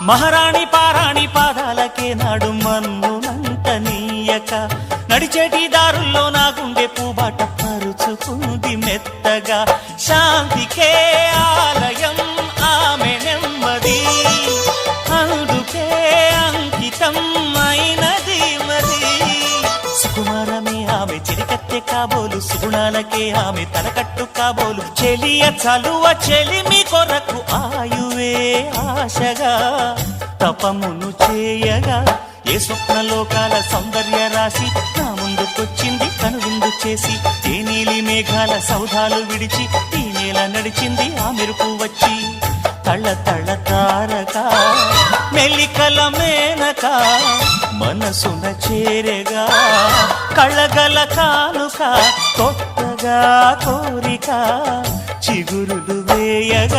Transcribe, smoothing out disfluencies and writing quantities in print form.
మహారాణి పారాణి పాదాలకే నాడు మన్నునంత నీయక నడిచేటి దారుల్లో నా గుండె పూబాట పరుచుకుంది మెత్తగా శాంతికే ఆలయం ఆమె నెమ్మది అందుకే అంకితం అయినది మది సుకుమారమే ఆమె చిరికత్తె కాబోలు సుగుణాలకే ఆమె తలకట్టు కాబోలు చెలియ చలువ చెలిమి కొరకు ఆయువే ఆశగా తపమును చేయగా ఏ స్వప్నలోకాల సౌందర్య రాశి నా ముందుకొచ్చింది కనువిందు చేసి ఏ నీలి మేఘాల సౌధాలు విడిచి ఈ నేల నడిచింది ఆ మెరుపు వచ్చి తళ్ళ తళ్ళ తారక మెల్లికల మేనక మనసున చేరగా కళ్ళగల కానుక కొత్తగా కోరిక చిగురులు వేయగా